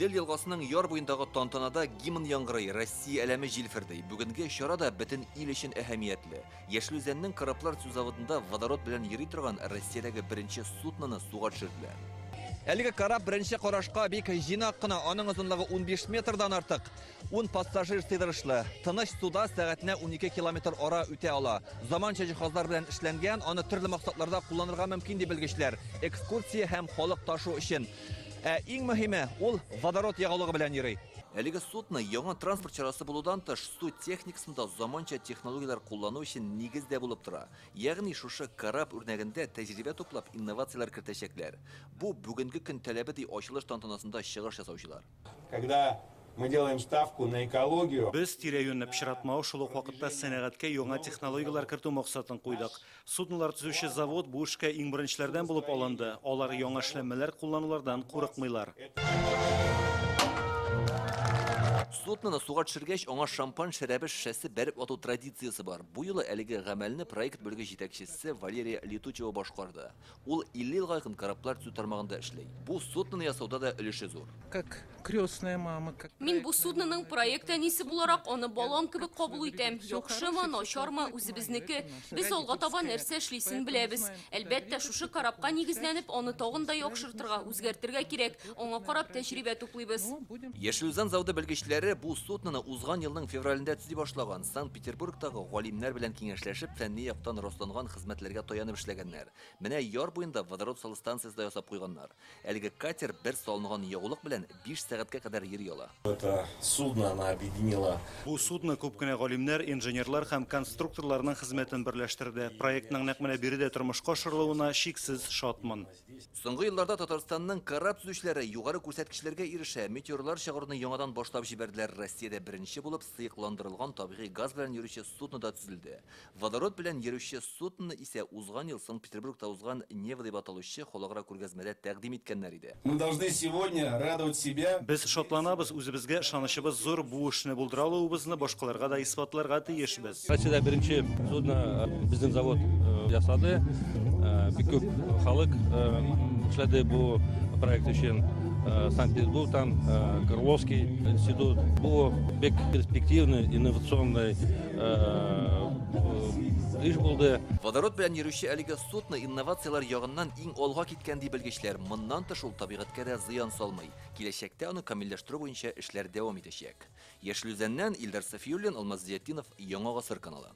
Илел елгасының яр буендагы тантанада гимн яңгырый, Россия әләме җилфердей. Бүгенге чарада бөтен ил өчен әһәмиятле. Яшелүзәннең кораблар заводында водород белән йөри торган Россиядәге беренче судноны суга төшерделәр. Әлеге кораб беренче карашка бик җыйнак кына, аның озынлыгы 15 метрдан артык. 10 пассажир сыйдырышлы. Тыныч суда сәгатенә 12 километр ара үтә ала. Заманча җиһазлар белән эшләнгән, аны төрле максатларда кулланырга мөмкин дип белгечләр. Экскурсия һәм халык ташу өчен. Иң мөһиме, ул водород ягулыгы белән йөри. Әлеге судно яңа транспорт чарасы булудан тыш су техникасында заманча технологиялар куллану өчен нигездә булып тора. Ягъни шушы кораб үрнәгендә тәҗрибә туплап инновациялар кертәчәкләр. Бу бүгенге көн таләбе ди ачылыш тантанасында чыгыш ясаучылар. Когда мы делаем ставку на экологию, Без тирә-юньне пычратмау, шул ук вакытта сәнәгатькә яңа технологиялар кертү максатын куйдык. Суднолар төзүче завод бу эшкә иң беренчеләрдән булып алынды. Алар яңа эшләнмәләр кулланулардан курыкмыйлар. Судноны суга төшергәч, аңа шампан шәрабы шешәсе бәреп ату традициясе бар. Бу юлы әлеге гамәлне проект бүлеге җитәкчесе Валерия Летучева башкарды. Ул 50 елга якын кораблар төзү тармагында эшләй. Бу судноны ясауда да өлеше зур. Как крестная мама, как... Мин бу суднының проект әнисе буларак аны балам кебек кабул итәм. Яхшымы, начармы, үзебезнеке. Без алга таба нәрсә эшлисен беләбез. Әлбәттә, шушы корабка нигезләнеп, аны тагын да яхшыртырга, үзгәртергә кирәк. Аңа карап тәҗрибә туплыйбыз. Яшелүзән заводы белгечләре бу судноны узган елның февралендә төзи башлаган. Санкт-Петербургтагы галимнәр белән киңәшләшеп, фәнни яктан расланган хезмәтләргә таянып эшләгәннәр. Менә яр буенда водород салу станциясында ясап куйганнар. Әлеге катер бер салынган ягулык белән 5 сәгатькә кадәр йөри ала. это судно она объединила. Бу судно күп кенә галимнәр, инженерлар һәм конструкторларның хезмәтен берләштерде. Проектның нәкъ менә биредә тормышка ашырылуына шиксез шатмын. Соңгы елларда Татарстанның кораб төзүчеләре югары күрсәткечләргә ирешә. Метеорлар чыгаруны яңадан башлап җибәрделәр. Россиядә беренче булып сыйкландырылган табигый газ белән йөрүче судно да төзелде. Водород белән йөрүче судно исә узган ел Санкт-Петербургта узган Нева дип аталучы халыкара күргәзмәдә тәкъдим иткәннәр иде. Мы должны сегодня радовать себя. Без шатланабыз, үзебезгә ышанычыбыз зур, бу эшне булдыра алуыбызны башкаларга да исбатларга тиешбез. Россияда беренче судно безнең завод ясады. Бик күп халык эшләде бу проект өчен. Санкт-Петербургтан, Горловский институт. Бу бик перспективный, инновационный иш булды. Водород белән йөрүче әлеге судно инновациялар ягыннан иң алга киткән ди белгечләр. Моннан тыш ул табигатькә дә зыян салмый. Киләчәктә аны камилләштерү буенча эшләр дәвам итәчәк. Яшелүзәннән Илдар Сафиуллин, Алмаз Зиятдинов, Яңа гасыр каналы.